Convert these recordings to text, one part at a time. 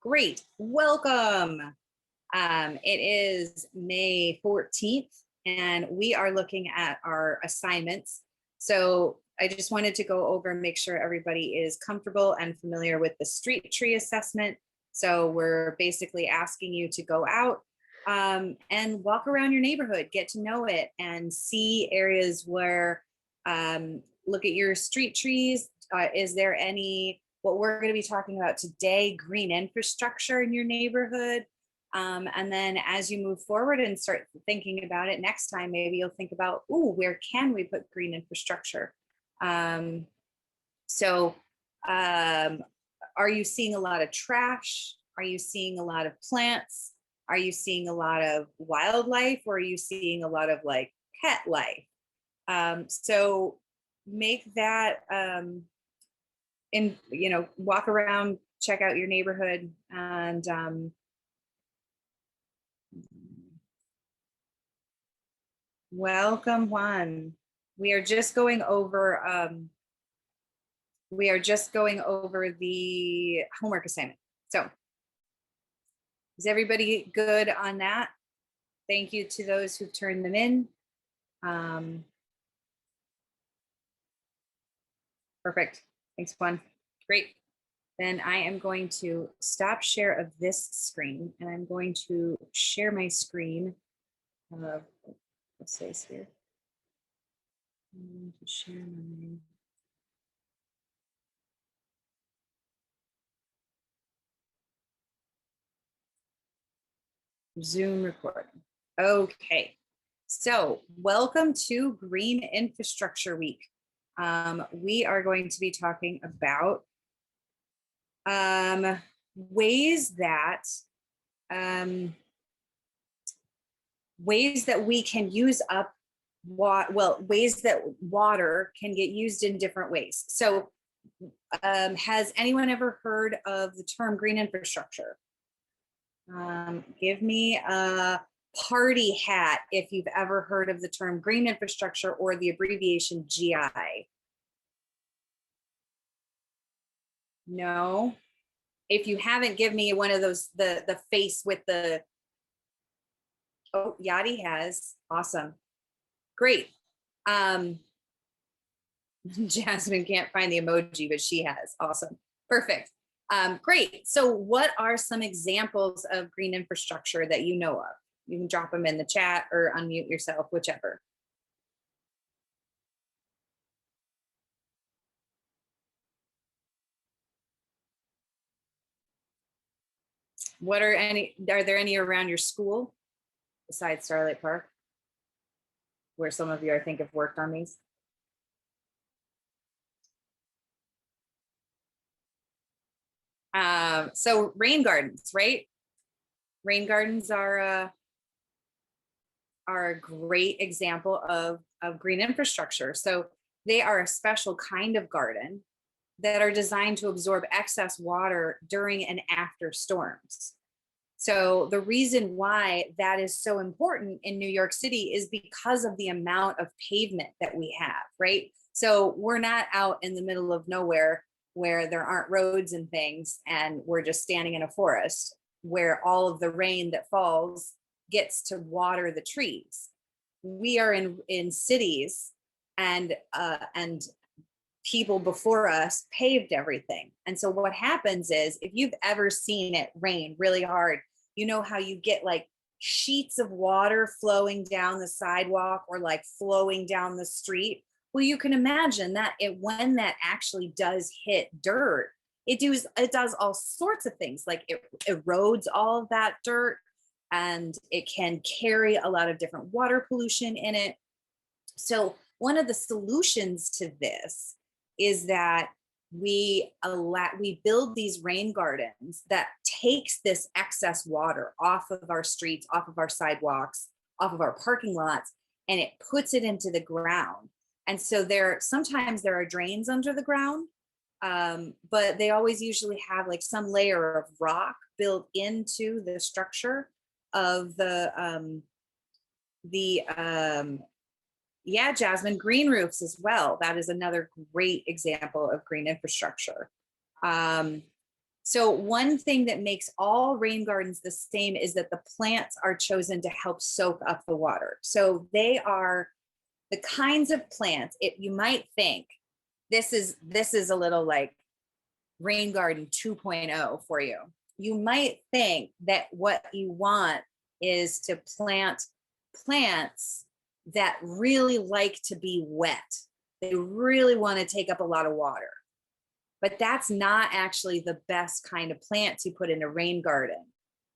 Great, welcome. It is May 14th and we are looking at our assignments. So I just wanted to go over and make sure everybody is comfortable and familiar with the street tree assessment. So we're basically asking you to go out and walk around your neighborhood, get to know it and see areas where, look at your street trees. Is there any, what we're going to be talking about today, green infrastructure in your neighborhood? And then as you move forward and start thinking about it next time, maybe you'll think about, ooh, where can we put green infrastructure? Are you seeing a lot of trash? Are you seeing a lot of plants? Are you seeing a lot of wildlife, or are you seeing a lot of like pet life? So make that, walk around, check out your neighborhood, and welcome, Juan. We are just going over the homework assignment. So is everybody good on that? Thank you to those who've turned them in. Perfect. Thanks, Juan. Great. Then I am going to stop share of this screen, and I'm going to share my screen. What's this here? I'm going to share my Zoom recording. Okay. So welcome to Green Infrastructure Week. We are going to be talking about ways that we can use up ways that water can get used in different ways. So has anyone ever heard of the term green infrastructure? Give me a party hat if you've ever heard of the term green infrastructure or the abbreviation GI. No. If you haven't, give me one of those, the face with the, oh, Yadi has. Awesome. Great. Jasmine can't find the emoji, but she has. Awesome. Perfect. Great. So what are some examples of green infrastructure that you know of? You can drop them in the chat or unmute yourself, whichever. Are there any around your school besides Starlight Park, where some of you I think have worked on these? So rain gardens, right? Rain gardens are a great example of green infrastructure. So they are a special kind of garden that are designed to absorb excess water during and after storms. So the reason why that is so important in New York City is because of the amount of pavement that we have, right? So we're not out in the middle of nowhere where there aren't roads and things, and we're just standing in a forest where all of the rain that falls gets to water the trees. We are in cities, and people before us paved everything. And so what happens is, if you've ever seen it rain really hard, you know how you get like sheets of water flowing down the sidewalk or like flowing down the street. Well, you can imagine that when that actually does hit dirt, it does all sorts of things, like it erodes all of that dirt, and it can carry a lot of different water pollution in it. So one of the solutions to this is that we build these rain gardens that takes this excess water off of our streets, off of our sidewalks, off of our parking lots, and it puts it into the ground. And so sometimes there are drains under the ground, but they always usually have like some layer of rock built into the structure of yeah, Jasmine, green roofs as well. That is another great example of green infrastructure. So one thing that makes all rain gardens the same is that the plants are chosen to help soak up the water. So they are the kinds of plants, you might think this is a little like rain garden 2.0 for you. You might think that what you want is to plant plants that really like to be wet. They really want to take up a lot of water. But that's not actually the best kind of plant to put in a rain garden,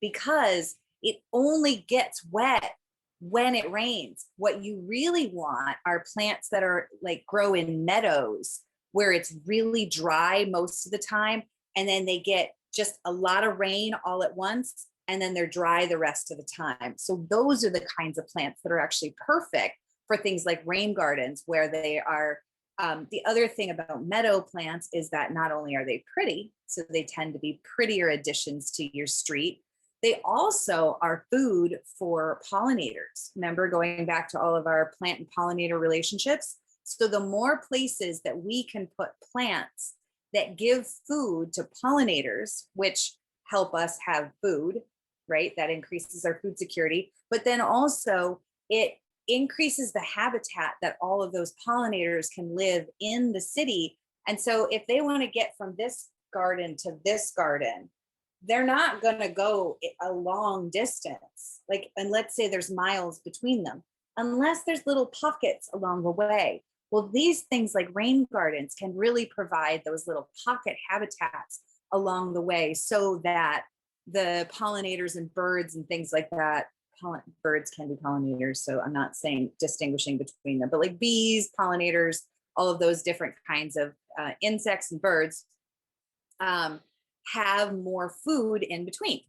because it only gets wet when it rains. What you really want are plants that are like grow in meadows where it's really dry most of the time, and then they get just a lot of rain all at once, and then they're dry the rest of the time. So those are the kinds of plants that are actually perfect for things like rain gardens, where they are. The other thing about meadow plants is that not only are they pretty, so they tend to be prettier additions to your street, they also are food for pollinators. Remember, going back to all of our plant and pollinator relationships? So the more places that we can put plants that give food to pollinators, which help us have food, right? That increases our food security, but then also it increases the habitat that all of those pollinators can live in the city. And so if they want to get from this garden to this garden, they're not going to go a long distance. Like, and let's say there's miles between them, unless there's little pockets along the way. Well, these things like rain gardens can really provide those little pocket habitats along the way, so that the pollinators and birds and things like that, birds can be pollinators, so I'm not saying distinguishing between them, but like bees, pollinators, all of those different kinds of insects and birds have more food in between.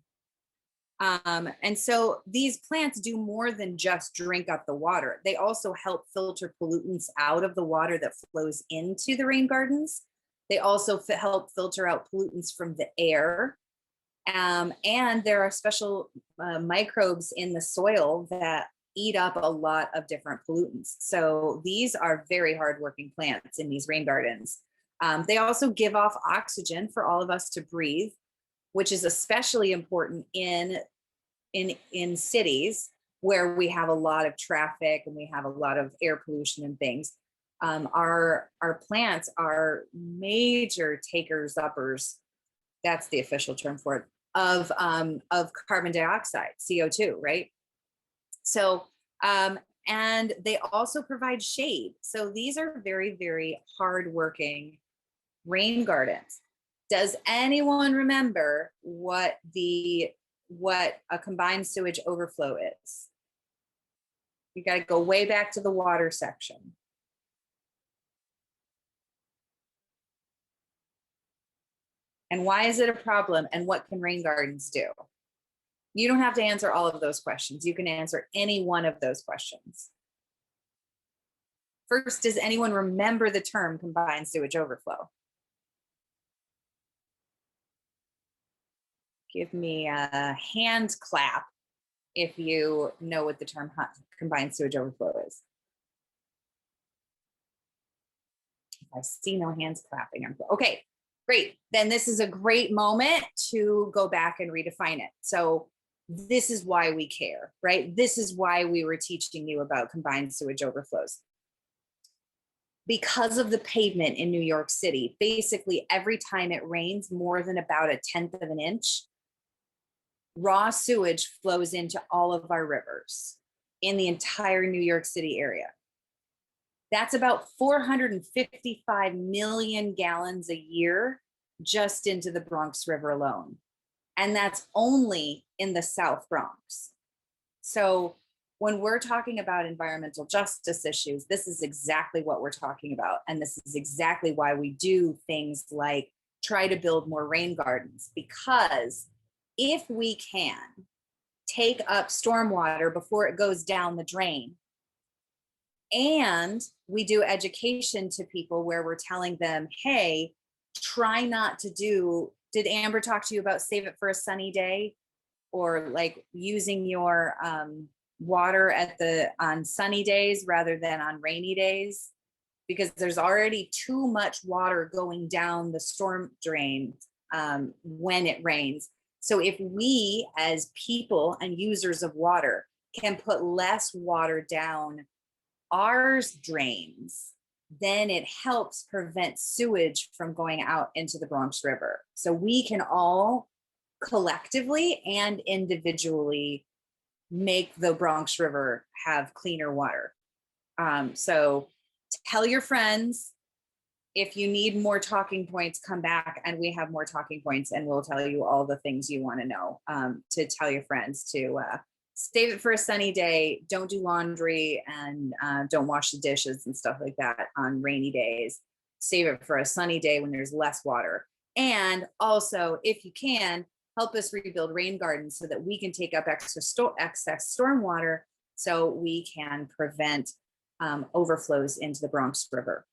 And so these plants do more than just drink up the water. They also help filter pollutants out of the water that flows into the rain gardens. They also help filter out pollutants from the air. And there are special microbes in the soil that eat up a lot of different pollutants. So these are very hardworking plants in these rain gardens. They also give off oxygen for all of us to breathe, which is especially important in cities where we have a lot of traffic and we have a lot of air pollution and things. Our plants are major takers uppers, that's the official term for it, of carbon dioxide, CO2, right? So, and they also provide shade. So these are very, very hardworking rain gardens. Does anyone remember what a combined sewage overflow is? You got to go way back to the water section. And why is it a problem? And what can rain gardens do? You don't have to answer all of those questions. You can answer any one of those questions. First, does anyone remember the term combined sewage overflow? Give me a hand clap if you know what the term combined sewage overflow is. I see no hands clapping. Okay, great. Then this is a great moment to go back and redefine it. So this is why we care, right? This is why we were teaching you about combined sewage overflows. Because of the pavement in New York City, basically every time it rains more than about 1/10 of an inch, raw sewage flows into all of our rivers in the entire New York City area. That's about 455 million gallons a year just into the Bronx River alone. And that's only in the South Bronx. So when we're talking about environmental justice issues, this is exactly what we're talking about. And this is exactly why we do things like try to build more rain gardens, because if we can take up stormwater before it goes down the drain, and we do education to people where we're telling them, hey, try not to do, did Amber talk to you about save it for a sunny day? Or like using your water on sunny days rather than on rainy days? Because there's already too much water going down the storm drain when it rains. So if we as people and users of water can put less water down our drains, then it helps prevent sewage from going out into the Bronx River. So we can all collectively and individually make the Bronx River have cleaner water. So tell your friends. If you need more talking points, come back and we have more talking points and we'll tell you all the things you want to know, to tell your friends to save it for a sunny day. Don't do laundry and don't wash the dishes and stuff like that on rainy days. Save it for a sunny day when there's less water. And also, if you can, help us rebuild rain gardens so that we can take up excess storm water so we can prevent overflows into the Bronx River.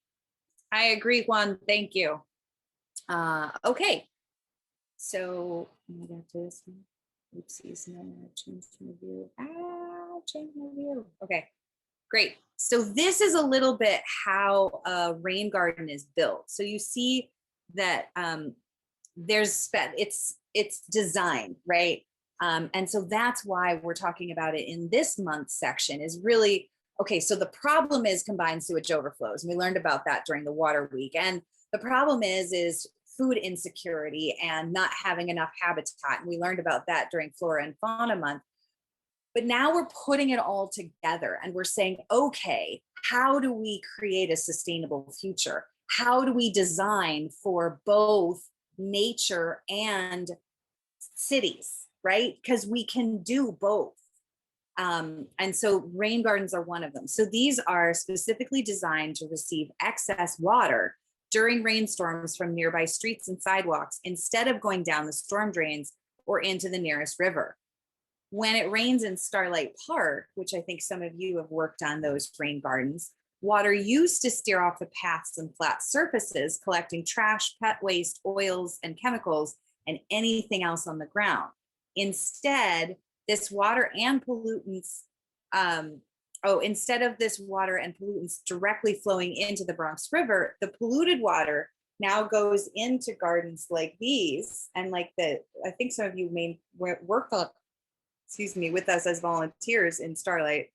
I agree, Juan. Thank you. Okay. So I'm gonna go to this one. Oopsies, no, change my view. Change my view. Okay, great. So this is a little bit how a rain garden is built. So you see that it's designed, right? And so that's why we're talking about it in this month's section is really, okay, so the problem is combined sewage overflows. And we learned about that during the water week. And the problem is food insecurity and not having enough habitat. And we learned about that during Flora and Fauna Month. But now we're putting it all together and we're saying, okay, how do we create a sustainable future? How do we design for both nature and cities, right? Because we can do both. And so rain gardens are one of them. So these are specifically designed to receive excess water during rainstorms from nearby streets and sidewalks instead of going down the storm drains or into the nearest river. When it rains in Starlight Park, which I think some of you have worked on those rain gardens, water used to steer off the paths and flat surfaces, collecting trash, pet waste, oils, and chemicals, and anything else on the ground. Instead, this water and pollutants, instead of this water and pollutants directly flowing into the Bronx River, the polluted water now goes into gardens like these. And like I think some of you may work on, with us as volunteers in Starlight.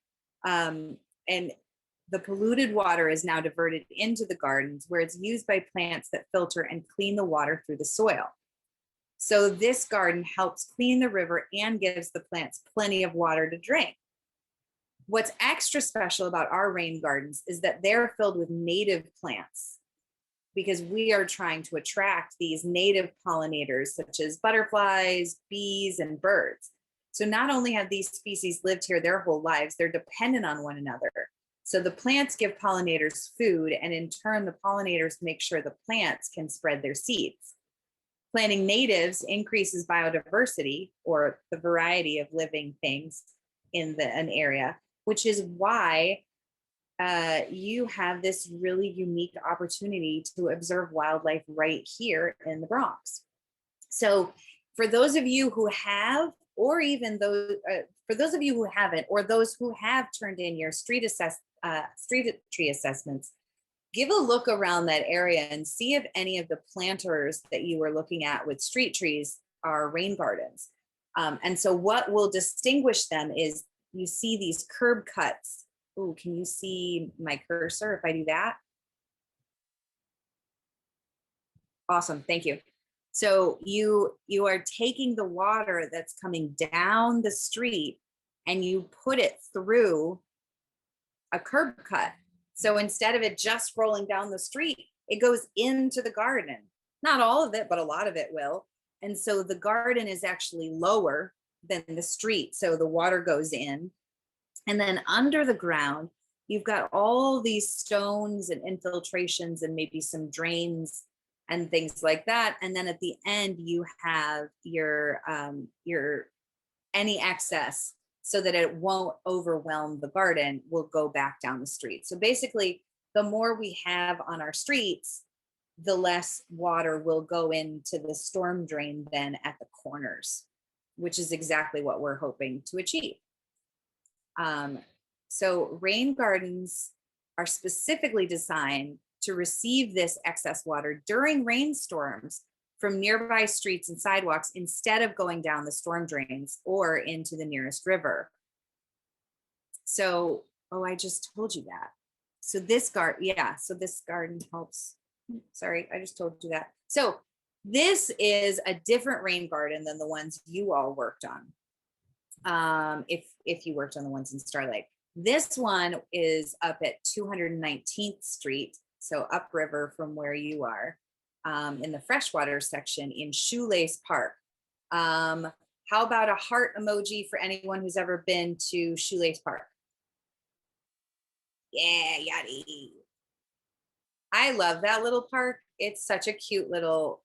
And the polluted water is now diverted into the gardens where it's used by plants that filter and clean the water through the soil. So this garden helps clean the river and gives the plants plenty of water to drink. What's extra special about our rain gardens is that they're filled with native plants because we are trying to attract these native pollinators such as butterflies, bees, and birds. So not only have these species lived here their whole lives, they're dependent on one another. So the plants give pollinators food, and in turn, the pollinators make sure the plants can spread their seeds. Planting natives increases biodiversity, or the variety of living things in an area, which is why you have this really unique opportunity to observe wildlife right here in the Bronx. So for those of you who have, or even those, for those of you who haven't, or those who have turned in your street tree assessments, give a look around that area and see if any of the planters that you were looking at with street trees are rain gardens. And so what will distinguish them is you see these curb cuts. Ooh, can you see my cursor if I do that? Awesome, thank you. So you are taking the water that's coming down the street and you put it through a curb cut. So instead of it just rolling down the street, it goes into the garden. Not all of it, but a lot of it will. And so the garden is actually lower than the street. So the water goes in. And then under the ground, you've got all these stones and infiltrations and maybe some drains and things like that. And then at the end, you have your any excess so that it won't overwhelm the garden will go back down the street. So basically, the more we have on our streets, the less water will go into the storm drain then at the corners, which is exactly what we're hoping to achieve. So rain gardens are specifically designed to receive this excess water during rainstorms from nearby streets and sidewalks instead of going down the storm drains or into the nearest river. So, oh, I just told you that. So this garden, yeah, so this garden helps. Sorry, I just told you that. So this is a different rain garden than the ones you all worked on. If you worked on the ones in Starlight. This one is up at 219th Street, so upriver from where you are, in the freshwater section in Shoelace Park. How about a heart emoji for anyone who's ever been to Shoelace Park? Yeah, yaddy. I love that little park. It's such a cute park.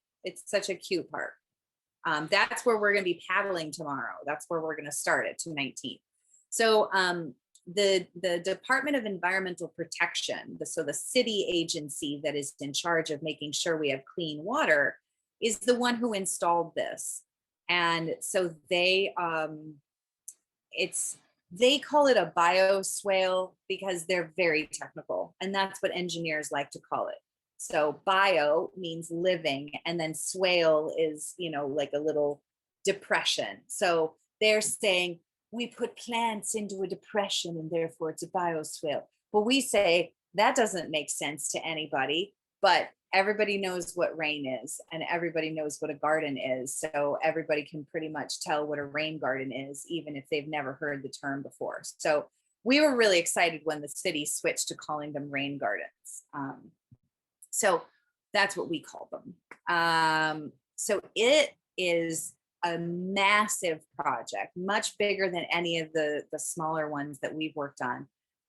That's where we're going to be paddling tomorrow. That's where we're going to start at 219. So the Department of Environmental Protection, so the city agency that is in charge of making sure we have clean water, is the one who installed this. And so they call it a bioswale because they're very technical, and that's what engineers like to call it. So bio means living, and then swale is, like a little depression. So they're saying we put plants into a depression and therefore it's a bioswale. But we say that doesn't make sense to anybody, but everybody knows what rain is and everybody knows what a garden is. So everybody can pretty much tell what a rain garden is, even if they've never heard the term before. So we were really excited when the city switched to calling them rain gardens. So that's what we call them. So it is a massive project, much bigger than any of the smaller ones that we've worked on.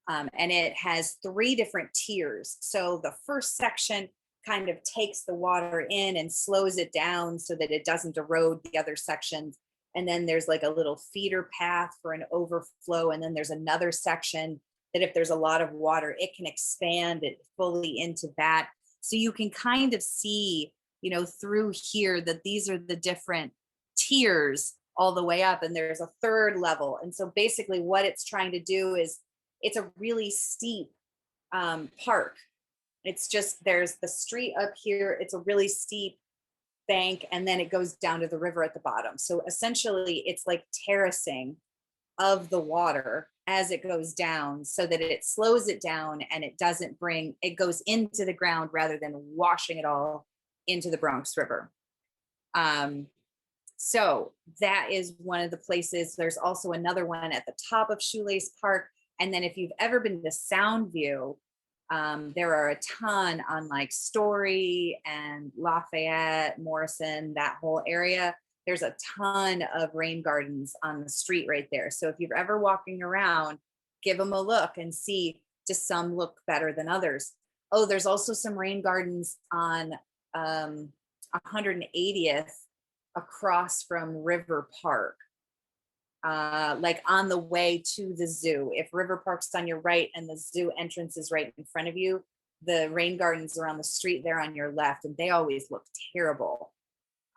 And it has 3 different tiers. So the first section kind of takes the water in and slows it down so that it doesn't erode the other sections. And then there's like a little feeder path for an overflow. And then there's another section that if there's a lot of water, it can expand it fully into that. So you can kind of see, through here that these are the different tiers all the way up, and there's a 3rd level. And so basically what it's trying to do is it's a really steep park. It's just, there's the street up here, it's a really steep bank, and then it goes down to the river at the bottom. So essentially it's like terracing of the water as it goes down so that it slows it down and it goes into the ground rather than washing it all into the Bronx River. So that is one of the places. There's also another one at the top of Shoelace Park. And then if you've ever been to Soundview, there are a ton on like Story and Lafayette, Morrison, that whole area. There's a ton of rain gardens on the street right there. So if you're ever walking around, give them a look and see, does some look better than others? Oh, there's also some rain gardens on 180th across from River Park. Like on the way to the zoo. If River Park's on your right and the zoo entrance is right in front of you, the rain gardens are on the street there on your left, and they always look terrible.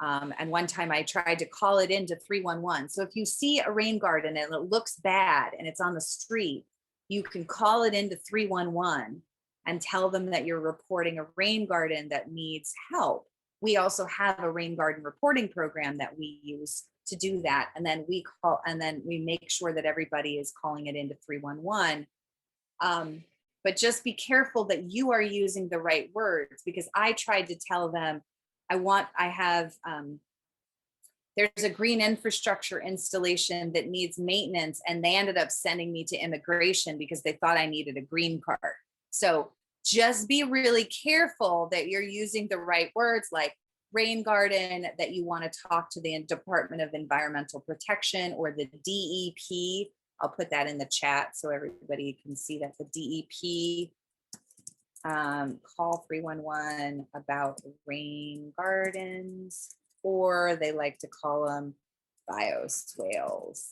And one time I tried to call it into 311. So if you see a rain garden and it looks bad and it's on the street, you can call it into 311 and tell them that you're reporting a rain garden that needs help. We also have a rain garden reporting program that we use to do that. And then we make sure that everybody is calling it into 311. But just be careful that you are using the right words, because I tried to tell them, there's a green infrastructure installation that needs maintenance, and they ended up sending me to immigration because they thought I needed a green card. So just be really careful that you're using the right words, like rain garden, that you want to talk to the Department of Environmental Protection or the DEP. I'll put that in the chat so everybody can see that. The DEP, call 311 about rain gardens, or they like to call them bioswales.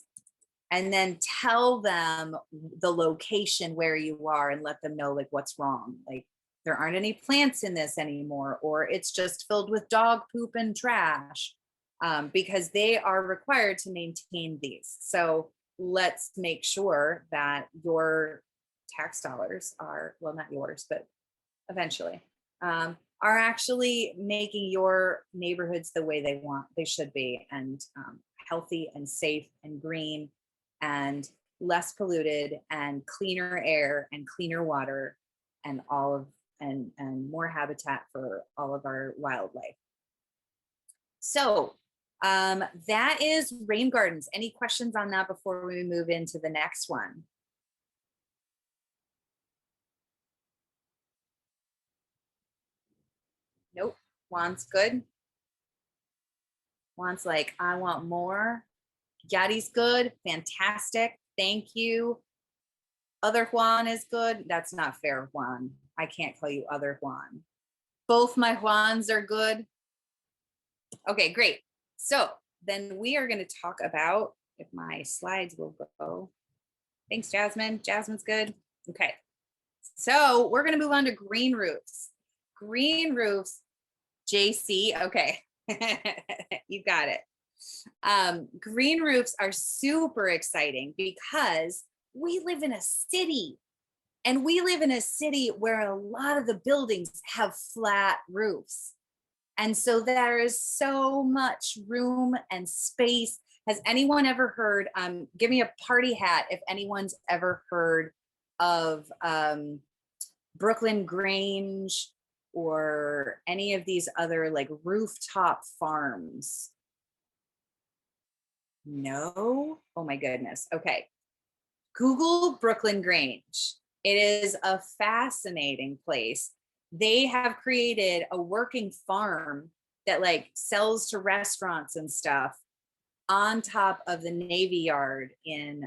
And then tell them the location where you are and let them know like what's wrong. Like there aren't any plants in this anymore, or it's just filled with dog poop and trash, because they are required to maintain these. So let's make sure that your tax dollars are, well, not yours, but eventually, are actually making your neighborhoods the way they should be, and healthy and safe and green and less polluted and cleaner air and cleaner water and all of and more habitat for all of our wildlife. So that is rain gardens. Any questions on that before we move into the next one? Nope. Juan's good. Juan's like, I want more. Yadi's good. Fantastic. Thank you. Other Juan is good. That's not fair, Juan. I can't call you other Juan. Both my Juans are good. Okay, great. So then we are going to talk about, if my slides will go. Thanks, Jasmine. Jasmine's good. Okay. So we're going to move on to green roofs. Green roofs, JC. Okay. You got it. Green roofs are super exciting because we live in a city, and we live in a city where a lot of the buildings have flat roofs. And so there is so much room and space. Has anyone ever heard, give me a party hat if anyone's ever heard of Brooklyn Grange or any of these other like rooftop farms? No? Oh my goodness. Okay. Google Brooklyn Grange. It is a fascinating place. They have created a working farm that like sells to restaurants and stuff on top of the Navy Yard in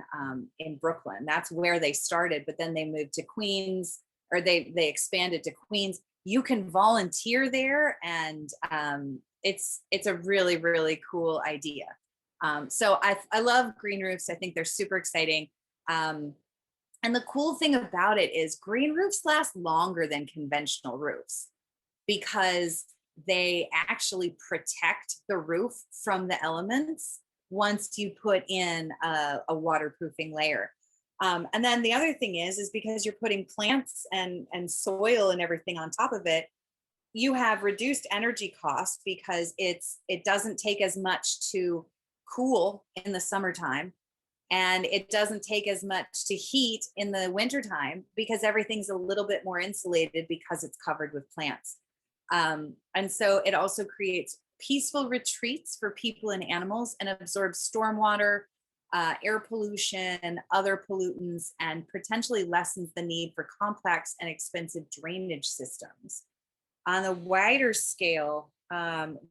Brooklyn. That's where they started, but then they moved to Queens, or they expanded to Queens. You can volunteer there, and it's a really, really cool idea. So I love green roofs. I think they're super exciting. And the cool thing about it is green roofs last longer than conventional roofs because they actually protect the roof from the elements once you put in a waterproofing layer. And then the other thing is because you're putting plants and soil and everything on top of it, you have reduced energy costs because it doesn't take as much to cool in the summertime. And it doesn't take as much to heat in the wintertime because everything's a little bit more insulated because it's covered with plants. And so it also creates peaceful retreats for people and animals and absorbs stormwater, air pollution, other pollutants, and potentially lessens the need for complex and drainage systems. On a wider scale,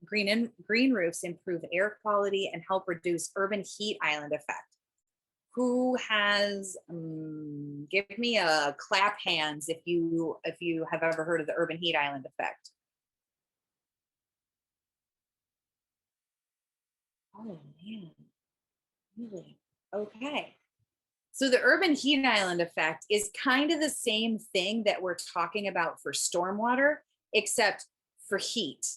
green roofs improve air quality and help reduce urban heat island effect. Who has, give me a clap hands if you have ever heard of the urban heat island effect. Oh man, really? Okay. So the urban heat island effect is kind of the same thing that we're talking about for stormwater, except for heat,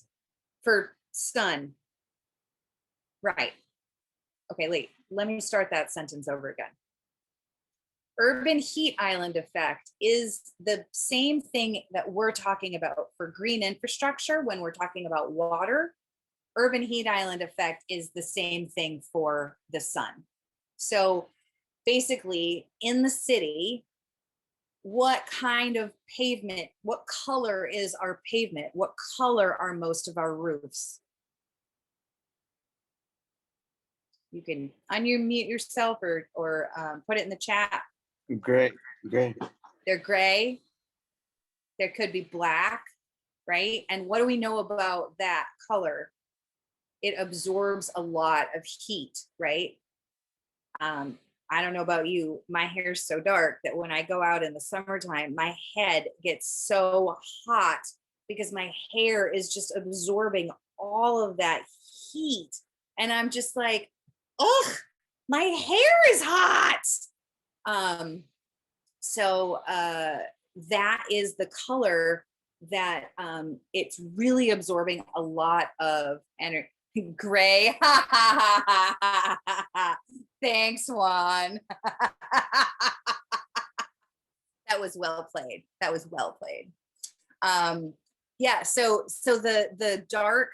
for sun. Right. Okay, let me start that sentence over again. Urban heat island effect is the same thing that we're talking about for green infrastructure when we're talking about water. Urban heat island effect is the same thing for the sun. So basically in the city, what kind of pavement, what color is our pavement? What color are most of our roofs? You can unmute yourself or put it in the chat. Gray. They're gray. There could be black, right? And what do we know about that color? It absorbs a lot of heat, right? I don't know about you. My hair's so dark that when I go out in the summertime, my head gets so hot because my hair is just absorbing all of that heat. And I'm just like, ugh, my hair is hot. So that is the color that it's really absorbing a lot of energy. Gray. Thanks, Juan. That was well played. Yeah, so the dark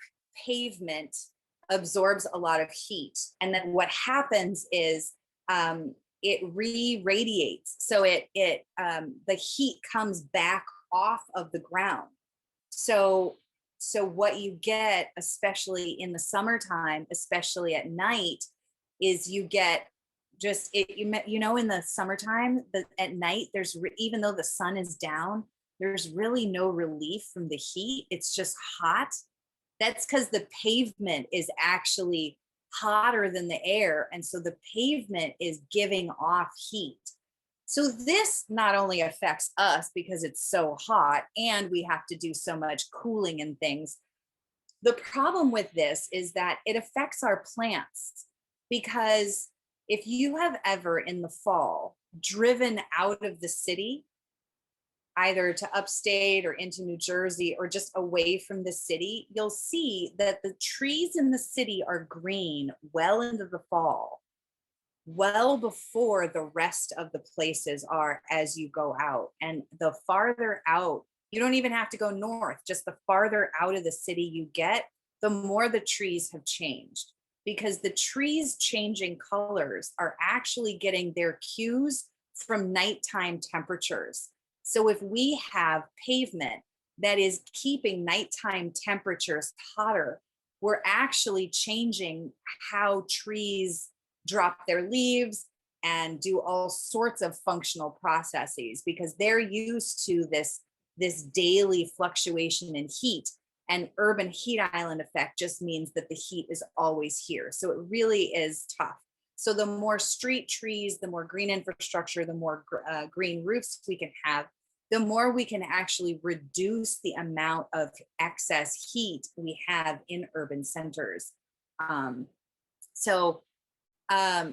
pavement absorbs a lot of heat, and then what happens is it re-radiates. So the heat comes back off of the ground. So so what you get, especially in the summertime, especially at night, is you get just it you know in the summertime, at night even though the sun is down, there's really no relief from the heat. It's just hot. That's because the pavement is actually hotter than the air. And so the pavement is giving off heat. So this not only affects us because it's so hot and we have to do so much cooling and things. The problem with this is that it affects our plants because if you have ever in the fall driven out of the city, either to upstate or into New Jersey or just away from the city, you'll see that the trees in the city are green well into the fall, well before the rest of the places are as you go out. And the farther out, you don't even have to go north, just the farther out of the city you get, the more the trees have changed. Because the trees changing colors are actually getting their cues from nighttime temperatures. So if we have pavement that is keeping nighttime temperatures hotter, we're actually changing how trees drop their leaves and do all sorts of functional processes because they're used to this daily fluctuation in heat. And urban heat island effect just means that the heat is always here. So it really is tough. So the more street trees, the more green infrastructure, the more green roofs we can have, the more we can actually reduce the amount of excess heat we have in urban centers. Um, so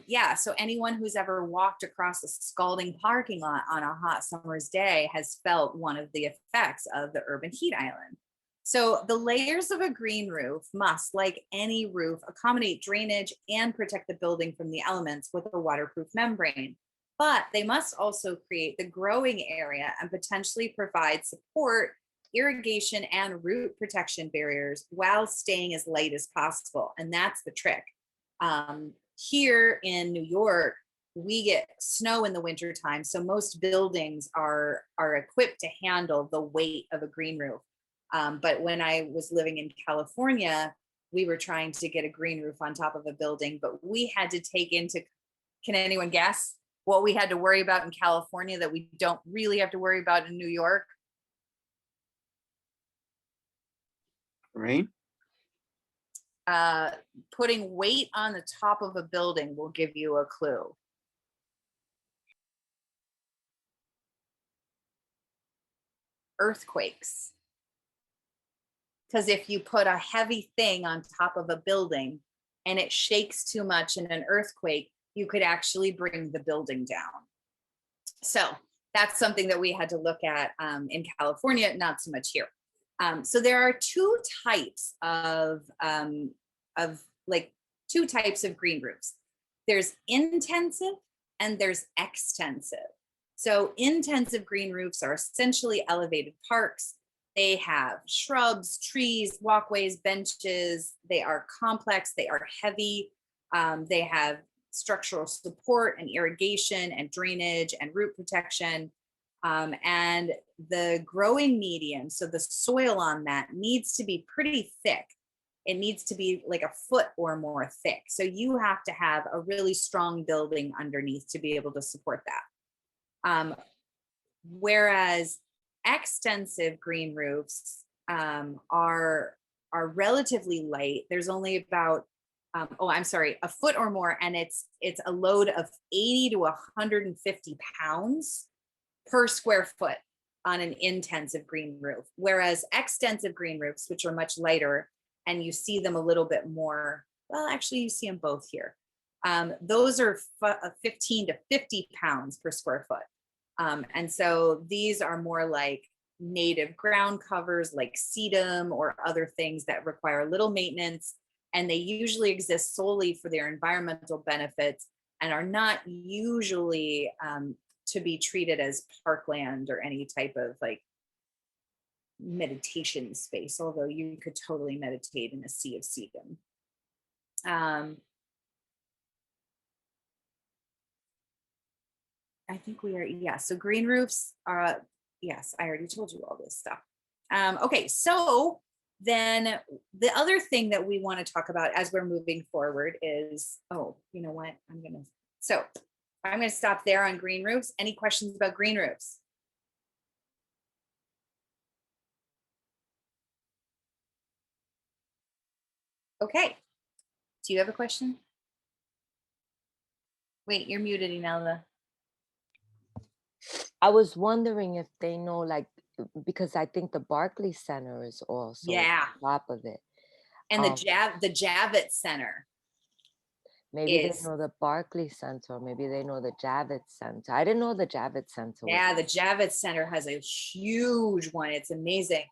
yeah, so anyone who's ever walked across a scalding parking lot on a hot summer's day has felt one of the effects of the urban heat island. So the layers of a green roof must, like any roof, accommodate drainage and protect the building from the elements with a waterproof membrane. But they must also create the growing area and potentially provide support, irrigation, and root protection barriers while staying as light as possible. And that's the trick. Here in New York, we get snow in the wintertime. So most buildings are equipped to handle the weight of a green roof. But when I was living in California, we were trying to get a green roof on top of a building, but we had to take into, can anyone guess what we had to worry about in California that we don't really have to worry about in New York? Rain? Putting weight on the top of a building will give you a clue. Earthquakes. Because if you put a heavy thing on top of a building and it shakes too much in an earthquake, you could actually bring the building down. So that's something that we had to look at in California, not so much here. So there are two types of green roofs. There's intensive and there's extensive. So intensive green roofs are essentially elevated parks. They have shrubs, trees, walkways, benches. They are complex, they are heavy. They have structural support and irrigation and drainage and root protection. And the growing medium, so the soil on that needs to be pretty thick. It needs to be like a foot or more thick. So you have to have a really strong building underneath to be able to support that. Whereas extensive green roofs are relatively light. There's only about a foot or more, and it's a load of 80 to 150 pounds per square foot on an intensive green roof. Whereas extensive green roofs, which are much lighter, and you see them a little bit more, well, actually you see them both here. Those are 15 to 50 pounds per square foot. And so these are more like native ground covers like sedum or other things that require little maintenance. And they usually exist solely for their environmental benefits and are not usually to be treated as parkland or any type of like meditation space, although you could totally meditate in a sea of sebum. I think we are, yeah. So green roofs are, yes, I already told you all this stuff. Okay, so then the other thing that we want to talk about as we're moving forward is, oh, you know what? I'm gonna stop there on green roofs. Any questions about green roofs? Okay. Do you have a question? Wait, you're muted, Inelva. I was wondering if they know, like, because I think the Barclay Center is also on top of it. And the Javits Center. Maybe they know the Barclay Center, maybe they know the Javits Center. I didn't know the Javits Center. Yeah, the Javits Center has a huge one. It's amazing.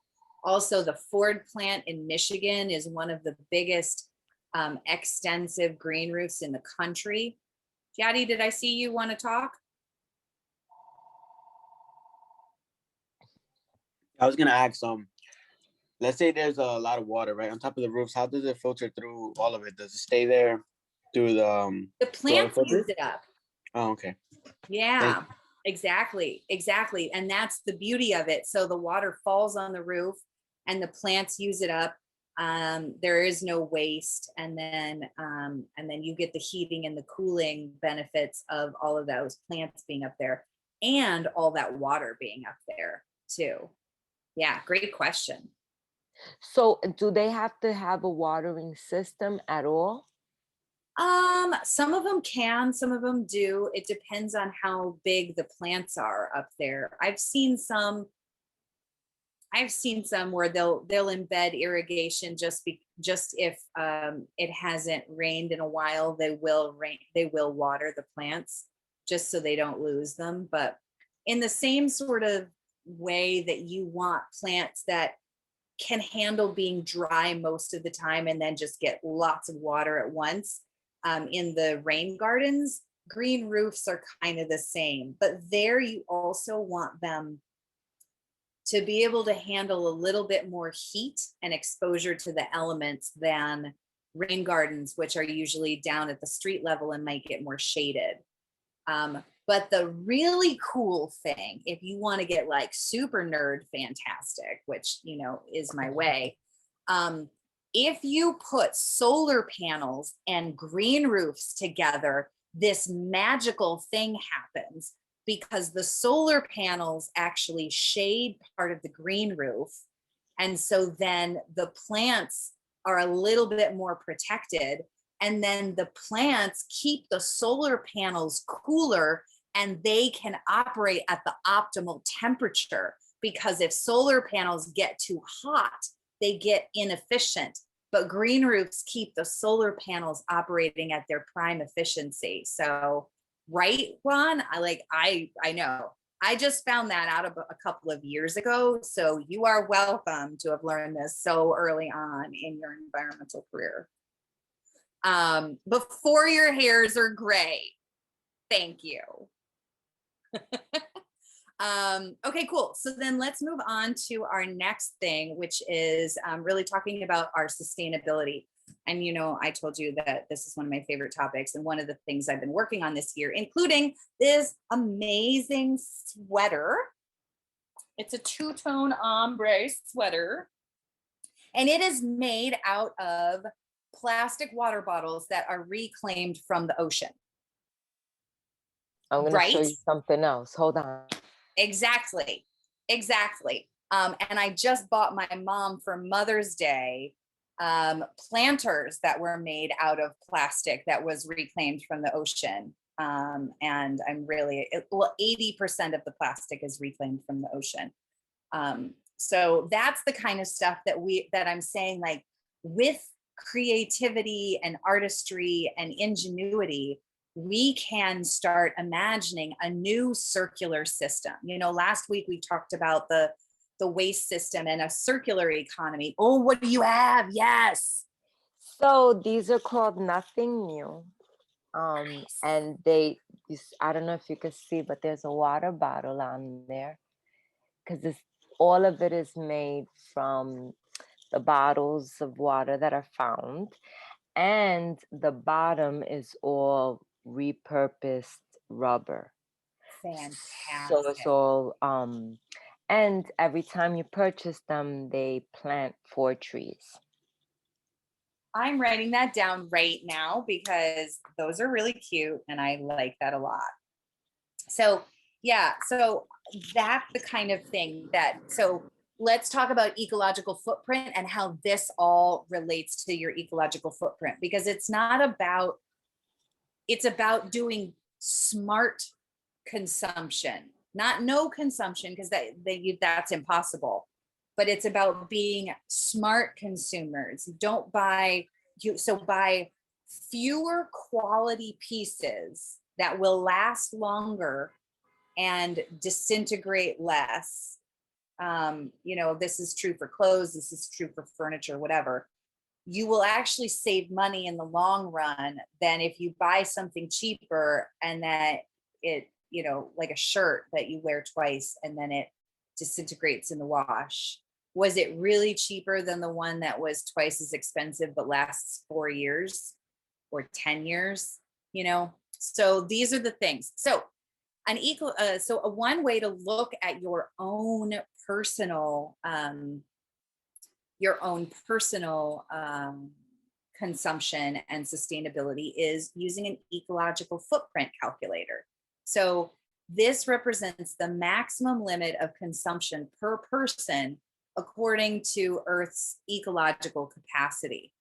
Also, the Ford plant in Michigan is one of the biggest extensive green roofs in the country. Jaddy, did I see you want to talk? I was gonna ask, let's say there's a lot of water right on top of the roofs. How does it filter through all of it? Does it stay there through the plants use it up? Oh, okay. Yeah, exactly. And that's the beauty of it. So the water falls on the roof and the plants use it up. There is no waste, and then you get the heating and the cooling benefits of all of those plants being up there and all that water being up there too. Yeah, great question. So do they have to have a watering system at all? Some of them can, some of them do. It depends on how big the plants are up there. I've seen some where they'll embed irrigation just if it hasn't rained in a while, they will water the plants just so they don't lose them. But in the same sort of way that you want plants that can handle being dry most of the time and then just get lots of water at once, in the rain gardens, green roofs are kind of the same, but there you also want them to be able to handle a little bit more heat and exposure to the elements than rain gardens, which are usually down at the street level and might get more shaded. But the really cool thing, if you want to get like super nerd fantastic, which, you know, is my way, if you put solar panels and green roofs together, this magical thing happens, because the solar panels actually shade part of the green roof. And so then the plants are a little bit more protected. And then the plants keep the solar panels cooler and they can operate at the optimal temperature. Because if solar panels get too hot, they get inefficient. But green roofs keep the solar panels operating at their prime efficiency. So, right, Juan? I know. I just found that out a couple of years ago. So you are welcome to have learned this so early on in your environmental career. Before your hairs are gray. Thank you. Okay, cool. So then let's move on to our next thing, which is really talking about our sustainability. And, you know, I told you that this is one of my favorite topics and one of the things I've been working on this year, including this amazing sweater. It's a two-tone ombre sweater, and it is made out of plastic water bottles that are reclaimed from the ocean. I'm going to show you something else. Hold on. Exactly. And I just bought my mom for Mother's Day planters that were made out of plastic that was reclaimed from the ocean. And I'm really, 80% of the plastic is reclaimed from the ocean. So that's the kind of stuff that I'm saying, like, with creativity and artistry and ingenuity, we can start imagining a new circular system. You know, last week we talked about the waste system and a circular economy. Oh, what do you have? Yes. So these are called Nothing New. And I don't know if you can see, but there's a water bottle on there, because all of it is made from the bottles of water that are found, and the bottom is all repurposed rubber. So it's Fantastic. all and every time you purchase them, they plant 4 trees. I'm writing that down right now because those are really cute and I like that a lot. So yeah, so that's the kind of thing that, so let's talk about ecological footprint and how this all relates to your ecological footprint, because it's not about, it's about doing smart consumption, not no consumption, because that's impossible, but it's about being smart consumers. Don't buy so buy fewer quality pieces that will last longer and disintegrate less. This is true for clothes, this is true for furniture, whatever. You will actually save money in the long run than if you buy something cheaper and that it, like a shirt that you wear twice and then it disintegrates in the wash. Was it really cheaper than the one that was twice as expensive but lasts 4 years or 10 years? So these are the things. So one way to look at your own personal consumption and sustainability is using an ecological footprint calculator. So this represents the maximum limit of consumption per person according to Earth's ecological capacity.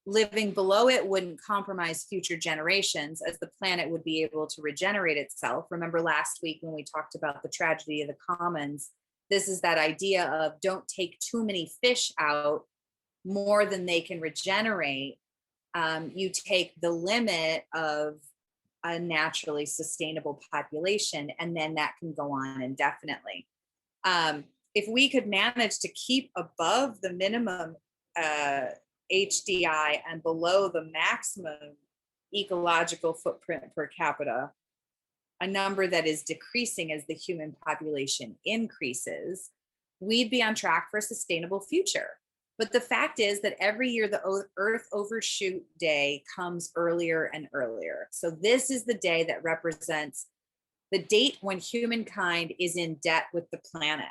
Living below it wouldn't compromise future generations, as the planet would be able to regenerate itself. Remember last week when we talked about the tragedy of the commons? This is that idea of don't take too many fish out more than they can regenerate. You take the limit of a naturally sustainable population, and then that can go on indefinitely. If we could manage to keep above the minimum HDI and below the maximum ecological footprint per capita, a number that is decreasing as the human population increases, we'd be on track for a sustainable future. But the fact is that every year the Earth Overshoot Day comes earlier and earlier. So this is the day that represents the date when humankind is in debt with the planet.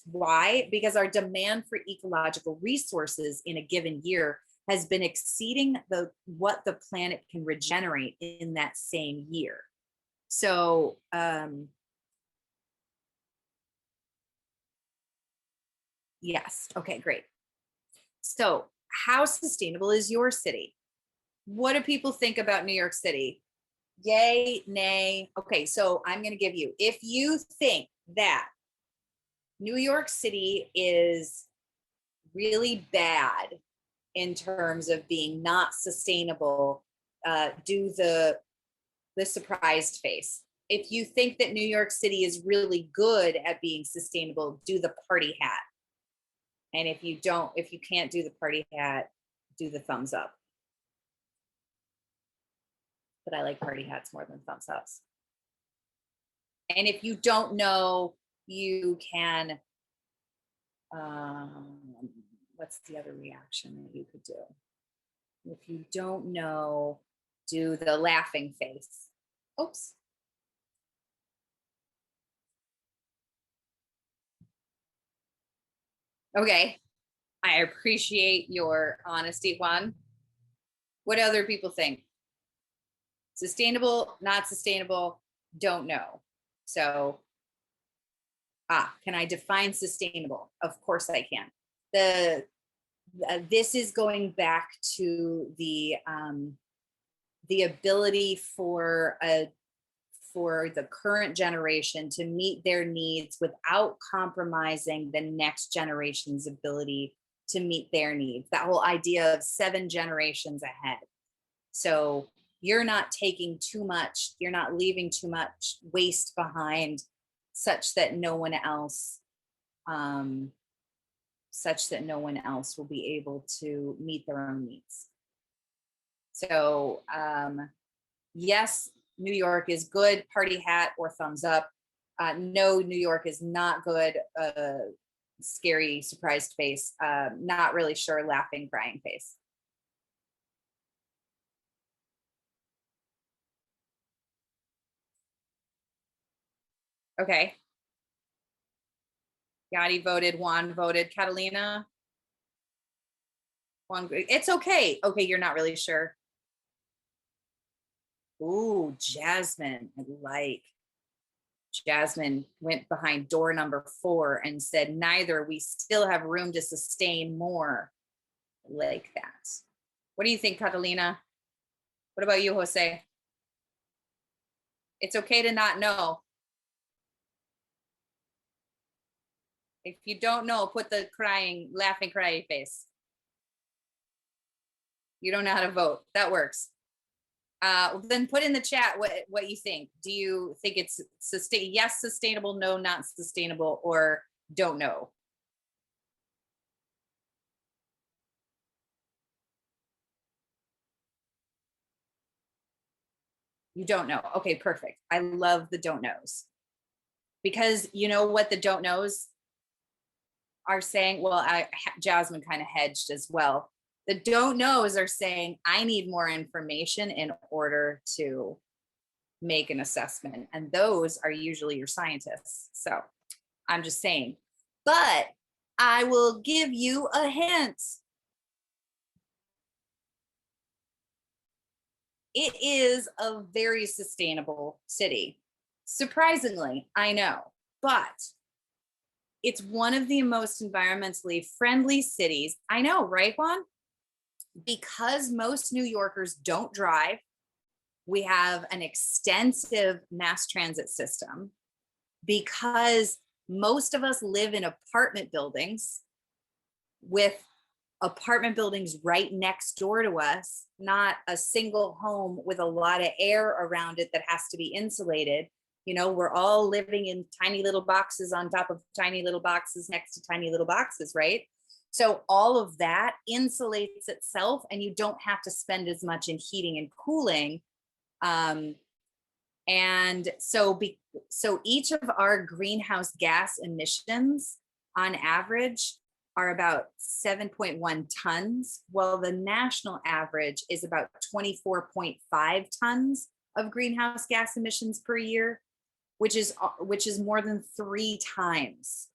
Why? Because our demand for ecological resources in a given year has been exceeding what the planet can regenerate in that same year. So yes, okay, great. So how sustainable is your city? What do people think about New York City? Yay, nay? Okay, so I'm going to give you, if you think that New York City is really bad in terms of being not sustainable, do the surprised face. If you think that New York City is really good at being sustainable, do the party hat. And if you can't do the party hat, do the thumbs up. But I like party hats more than thumbs ups. And if you don't know, you can, what's the other reaction that you could do? If you don't know, do the laughing face. Oops. Okay, I appreciate your honesty, Juan. What do other people think? Sustainable, not sustainable, don't know. So, can I define sustainable? Of course I can. This is going back to the ability for the current generation to meet their needs without compromising the next generation's ability to meet their needs. That whole idea of 7 generations ahead. So you're not taking too much, you're not leaving too much waste behind, such that no one else will be able to meet their own needs. So yes, New York is good, party hat or thumbs up. No, New York is not good, scary, surprised face, not really sure, laughing, crying face. Okay. Yadi voted, Juan voted, Catalina. Juan, it's okay. Okay, you're not really sure. Ooh, Jasmine, I like. Jasmine went behind door number 4 and said, neither, we still have room to sustain more. Like that. What do you think, Catalina? What about you, Jose? It's okay to not know. If you don't know, put the crying, laughing, crying face. You don't know how to vote. That works. Then put in the chat what you think. Do you think it's yes, sustainable, no, not sustainable, or don't know? You don't know. Okay, perfect. I love the don't knows. Because you know what the don't knows are saying? Well, Jasmine kind of hedged as well. The don't knows are saying, I need more information in order to make an assessment. And those are usually your scientists. So I'm just saying, but I will give you a hint. It is a very sustainable city. Surprisingly, I know, but it's one of the most environmentally friendly cities. I know, right, Juan? Because most New Yorkers don't drive, we have an extensive mass transit system. Because most of us live in apartment buildings with apartment buildings right next door to us, not a single home with a lot of air around it that has to be insulated. You know, we're all living in tiny little boxes on top of tiny little boxes next to tiny little boxes, right? So all of that insulates itself and you don't have to spend as much in heating and cooling. And so each of our greenhouse gas emissions on average are about 7.1 tons, while the national average is about 24.5 tons of greenhouse gas emissions per year, which is more than 3 times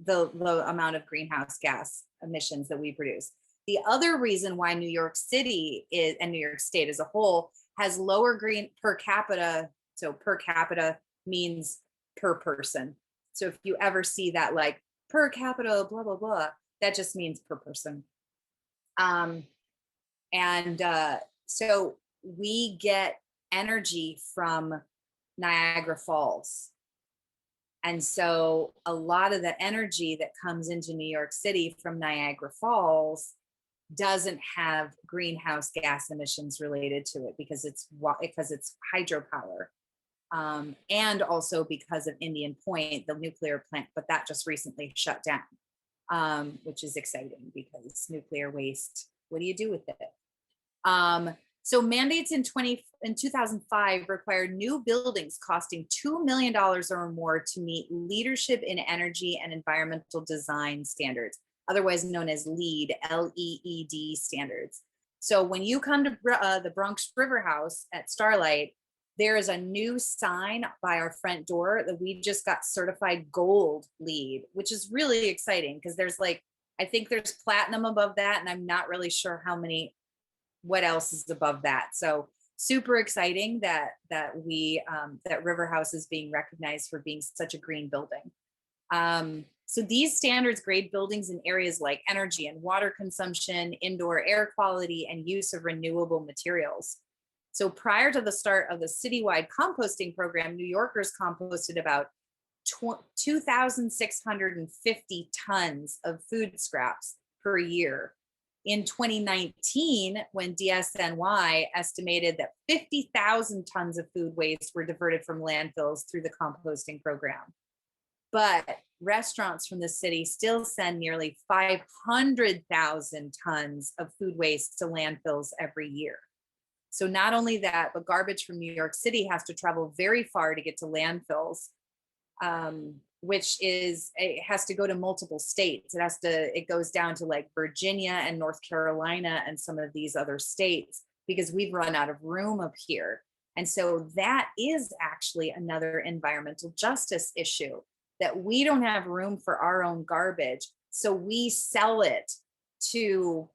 the amount of greenhouse gas emissions that we produce. The other reason why New York City is, and New York State as a whole, has lower green per capita. So per capita means per person. So if you ever see that like per capita, blah, blah, blah, that just means per person. So we get energy from Niagara Falls. And so a lot of the energy that comes into New York City from Niagara Falls doesn't have greenhouse gas emissions related to it because it's hydropower. And also because of Indian Point, the nuclear plant, but that just recently shut down, which is exciting because nuclear waste, what do you do with it? So mandates in 2005 required new buildings costing $2 million or more to meet leadership in energy and environmental design standards, otherwise known as LEED, L-E-E-D standards. So when you come to the Bronx River House at Starlight, there is a new sign by our front door that we just got certified gold LEED, which is really exciting because there's like, I think there's platinum above that, and I'm not really sure what else is above that. So super exciting that River House is being recognized for being such a green building. So these standards grade buildings in areas like energy and water consumption, indoor air quality, and use of renewable materials. So prior to the start of the citywide composting program, New Yorkers composted about 2,650 tons of food scraps per year. In 2019, when DSNY estimated that 50,000 tons of food waste were diverted from landfills through the composting program. But restaurants from the city still send nearly 500,000 tons of food waste to landfills every year. So not only that, but garbage from New York City has to travel very far to get to landfills. which is, it has to go to multiple states. It goes down to like Virginia and North Carolina and some of these other states, because we've run out of room up here. And so that is actually another environmental justice issue, that we don't have room for our own garbage. So we sell it to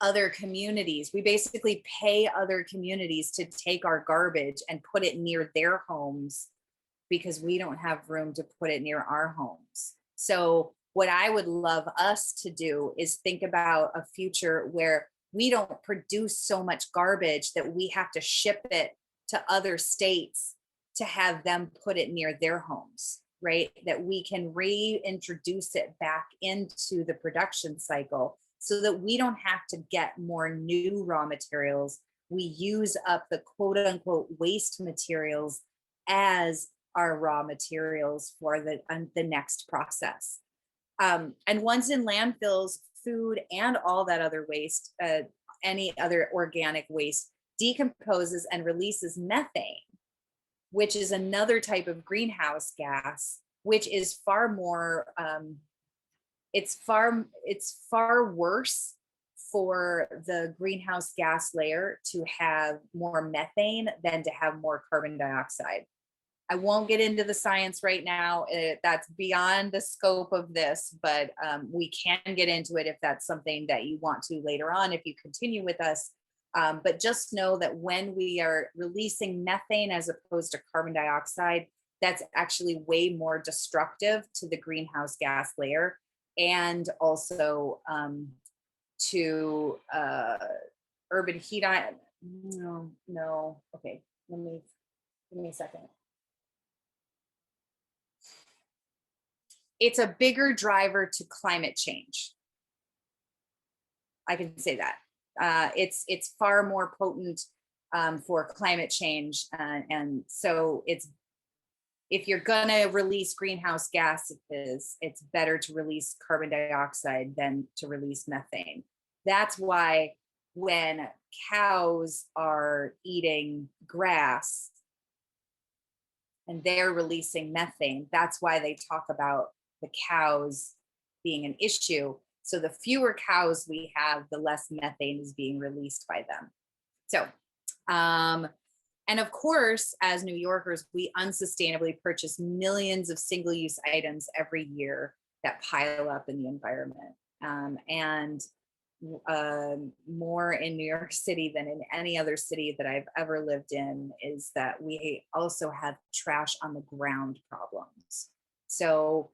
other communities. We basically pay other communities to take our garbage and put it near their homes, because we don't have room to put it near our homes. So what I would love us to do is think about a future where we don't produce so much garbage that we have to ship it to other states to have them put it near their homes, right? That we can reintroduce it back into the production cycle, so that we don't have to get more new raw materials. We use up the quote unquote waste materials as our raw materials for the next process. And once in landfills, food and all that other waste, any other organic waste, decomposes and releases methane, which is another type of greenhouse gas, which is far more, it's far worse for the greenhouse gas layer to have more methane than to have more carbon dioxide. I won't get into the science right now. That's beyond the scope of this, but we can get into it if that's something that you want to later on, if you continue with us. But just know that when we are releasing methane as opposed to carbon dioxide, that's actually way more destructive to the greenhouse gas layer, and also to urban heat. No. Okay, give me a second. It's a bigger driver to climate change. I can say that. It's far more potent for climate change. And so if you're gonna release greenhouse gases, it's better to release carbon dioxide than to release methane. That's why when cows are eating grass and they're releasing methane, that's why they talk about the cows being an issue. So the fewer cows we have, the less methane is being released by them. So, and of course, as New Yorkers, we unsustainably purchase millions of single-use items every year that pile up in the environment. And more in New York City than in any other city that I've ever lived in is that we also have trash on the ground problems. So,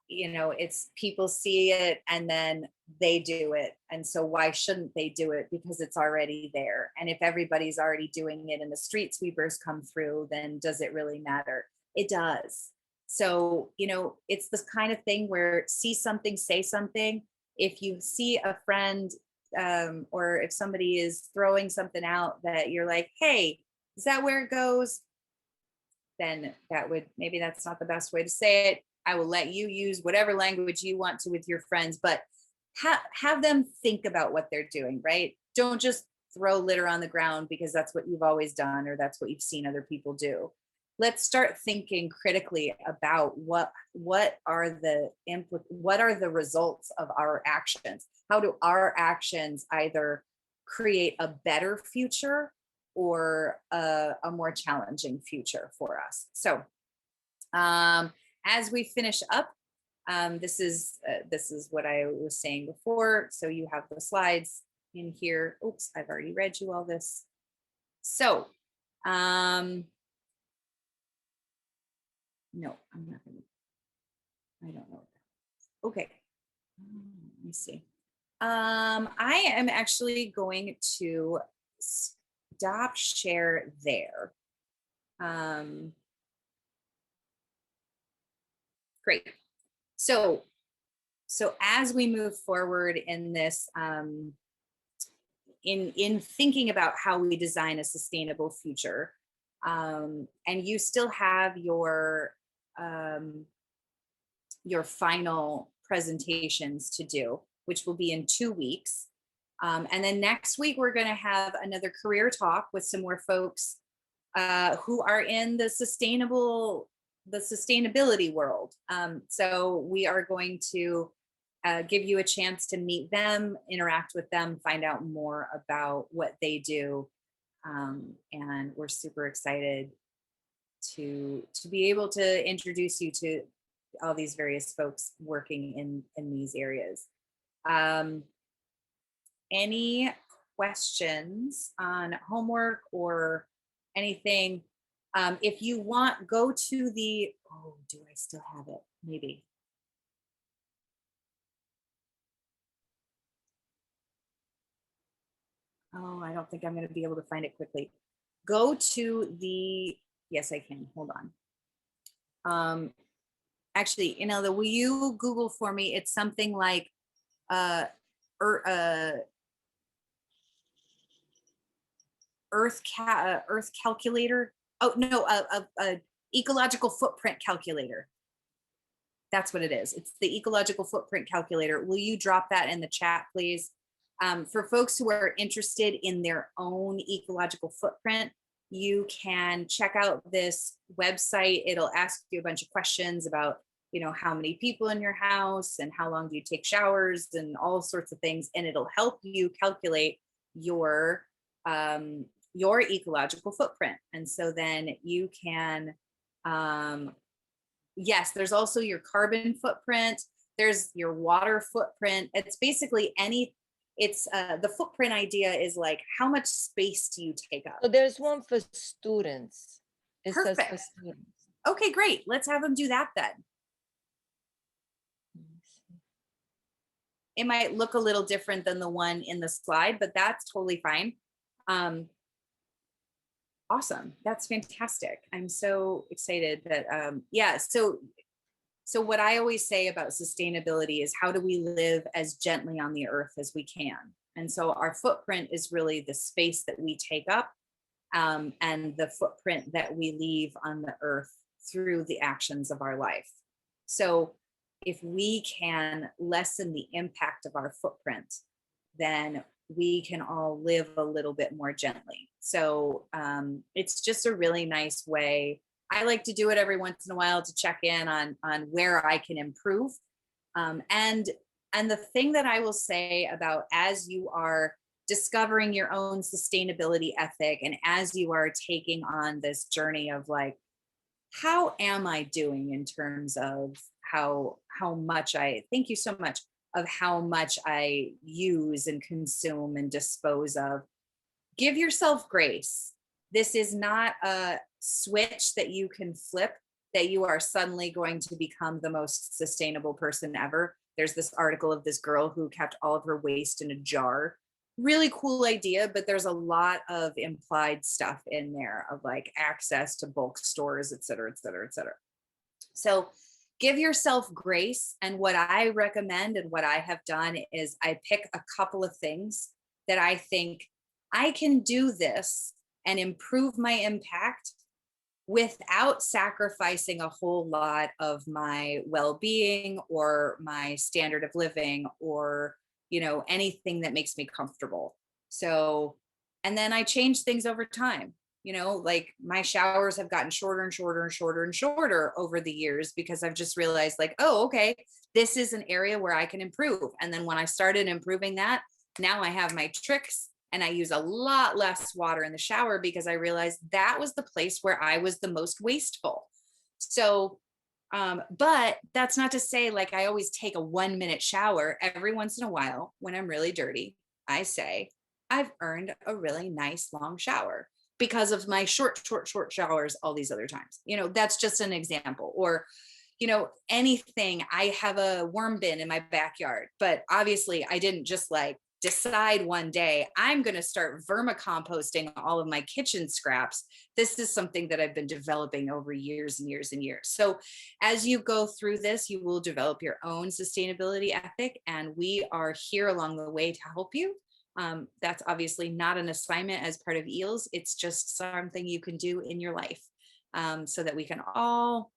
it's people see it and then they do it. And so why shouldn't they do it? Because it's already there. And if everybody's already doing it and the street sweepers come through, then does it really matter? It does. So, it's this kind of thing where see something, say something. If you see a friend or if somebody is throwing something out that you're like, hey, is that where it goes? Then maybe that's not the best way to say it. I will let you use whatever language you want to with your friends, but have them think about what they're doing, right? Don't just throw litter on the ground because that's what you've always done or that's what you've seen other people do. Let's start thinking critically about what are the results of our actions? How do our actions either create a better future or a more challenging future for us? So, as we finish up, this is what I was saying before. So you have the slides in here. Oops, I've already read you all this. So, no, I'm not gonna, I don't know. Okay, let me see. I am actually going to stop share there. Great. So as we move forward in this, in thinking about how we design a sustainable future, and you still have your final presentations to do, which will be in 2 weeks. And then next week, we're going to have another career talk with some more folks who are in the sustainable the sustainability world. So we are going to give you a chance to meet them, interact with them, find out more about what they do. And we're super excited to be able to introduce you to all these various folks working in these areas. Any questions on homework or anything? If you want, go to the, oh, do I still have it? Maybe. Oh, I don't think I'm going to be able to find it quickly. Go to the, yes, I can. Hold on. Actually, you know, will you Google for me? It's something like Earth calculator. Oh no, a ecological footprint calculator. That's what it is. It's the ecological footprint calculator. Will you drop that in the chat, please? For folks who are interested in their own ecological footprint, you can check out this website. It'll ask you a bunch of questions about, you know, how many people in your house and how long do you take showers and all sorts of things. And it'll help you calculate your ecological footprint. And so then you can, yes, there's also your carbon footprint. There's your water footprint. It's basically it's the footprint idea is like, how much space do you take up? So there's one for students. It Perfect. says for students. Okay, great. Let's have them do that then. It might look a little different than the one in the slide, but that's totally fine. Awesome. That's fantastic. I'm so excited that, yeah, so what I always say about sustainability is how do we live as gently on the earth as we can? And so our footprint is really the space that we take up, and the footprint that we leave on the earth through the actions of our life. So if we can lessen the impact of our footprint, then we can all live a little bit more gently. So it's just a really nice way. I like to do it every once in a while to check in on where I can improve. And the thing that I will say about as you are discovering your own sustainability ethic and as you are taking on this journey of like, how am I doing in terms of how much thank you so much, of how much I use and consume and dispose of. Give yourself grace. This is not a switch that you can flip, that you are suddenly going to become the most sustainable person ever. There's this article of this girl who kept all of her waste in a jar. Really cool idea, but there's a lot of implied stuff in there of like access to bulk stores, et cetera, et cetera, et cetera. So give yourself grace. And what I recommend and what I have done is I pick a couple of things that I think I can do this and improve my impact without sacrificing a whole lot of my well-being or my standard of living or, you know, anything that makes me comfortable. So, and then I change things over time. You know, like my showers have gotten shorter and shorter and shorter and shorter over the years because I've just realized like, oh, okay, this is an area where I can improve. And then when I started improving that, now I have my tricks and I use a lot less water in the shower because I realized that was the place where I was the most wasteful. So, but that's not to say like I always take a 1-minute shower. Every once in a while when I'm really dirty, I say, I've earned a really nice long shower because of my short showers all these other times. You know, that's just an example. Or, you know, anything. I have a worm bin in my backyard, but obviously I didn't just like decide one day I'm going to start vermicomposting all of my kitchen scraps. This is something that I've been developing over years and years and years. So as you go through this, you will develop your own sustainability ethic, and we are here along the way to help you. That's obviously not an assignment as part of EELS. It's just something you can do in your life, so that we can all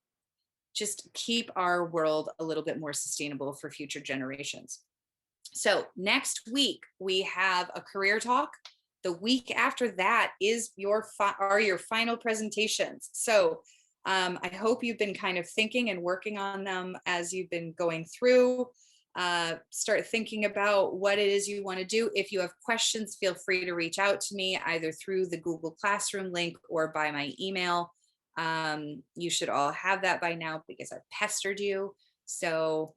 just keep our world a little bit more sustainable for future generations. So next week we have a career talk. The week after that is your final presentations. So I hope you've been kind of thinking and working on them as you've been going through. Start thinking about what it is you want to do. If you have questions, feel free to reach out to me either through the Google Classroom link or by my email. You should all have that by now because I've pestered you. So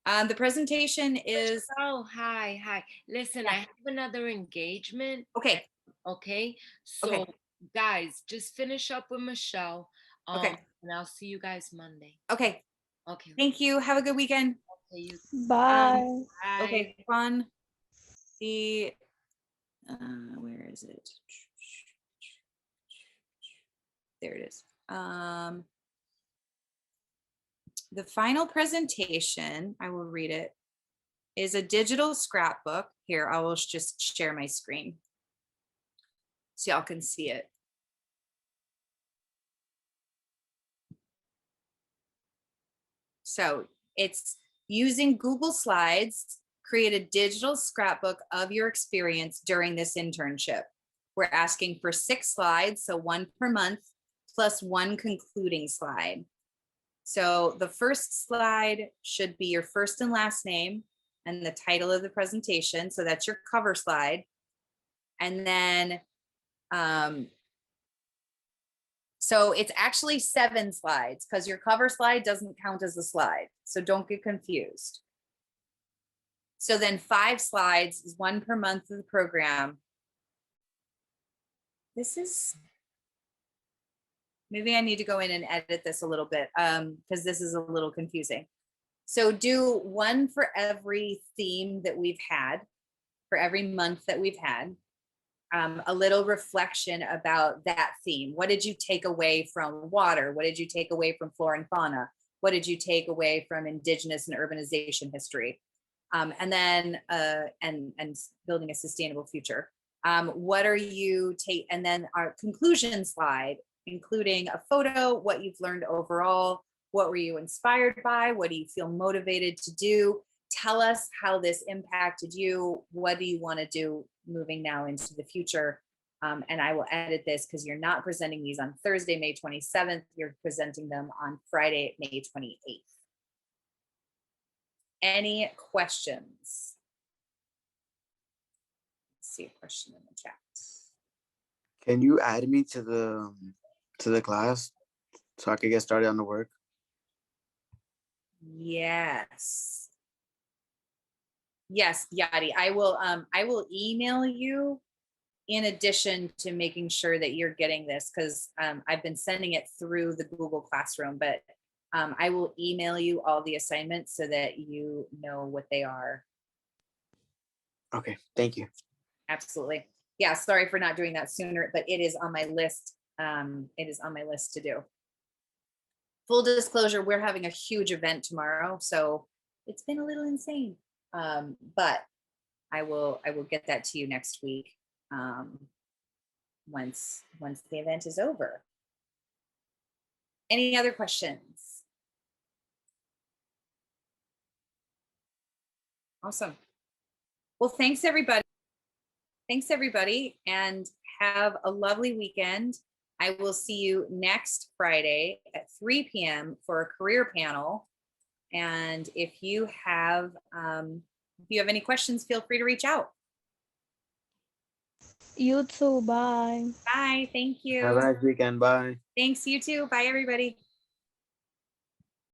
the presentation is. Oh, hi. Listen, Yeah. I have another engagement. Okay. Okay. So Okay. guys, just finish up with Michelle. Okay. And I'll see you guys Monday. Okay. Okay. Thank you. Have a good weekend. Okay, you Bye. bye. Okay, fun. The where is it? There it is. The final presentation, I will read it, is a digital scrapbook. Here, I will just share my screen so y'all can see it. So it's using Google Slides, create a digital scrapbook of your experience during this internship. We're asking for 6 slides, so 1 per month, plus 1 concluding slide. So the first slide should be your first and last name and the title of the presentation. So that's your cover slide. And then, so it's actually 7 slides because your cover slide doesn't count as a slide. So don't get confused. So then 5 slides is 1 per month of the program. This is, maybe I need to go in and edit this a little bit because this is a little confusing. So do 1 for every theme that we've had, for every month that we've had. A little reflection about that theme. What did you take away from water? What did you take away from flora and fauna? What did you take away from indigenous and urbanization history? And then and building a sustainable future. What are you and then our conclusion slide, including a photo, what you've learned overall, what were you inspired by, what do you feel motivated to do? Tell us how this impacted you. What do you want to do moving now into the future? And I will edit this because you're not presenting these on Thursday, May 27th. You're presenting them on Friday, May 28th. Any questions? Let's see a question in the chat. Can you add me to the class so I could get started on the work? Yes. Yes, Yadi, I will email you in addition to making sure that you're getting this because I've been sending it through the Google Classroom, but I will email you all the assignments so that you know what they are. Okay, thank you. Absolutely. Yeah, sorry for not doing that sooner, but it is on my list. It is on my list to do. Full disclosure, we're having a huge event tomorrow, so it's been a little insane. But I will get that to you next week once the event is over. Any other questions? Awesome. Well, thanks everybody. Thanks everybody, and have a lovely weekend. I will see you next Friday at 3 p.m. for a career panel. And if you have any questions, feel free to reach out. You too. Bye. Bye. Thank you. Have a nice weekend. Bye. Thanks, you too. Bye, everybody.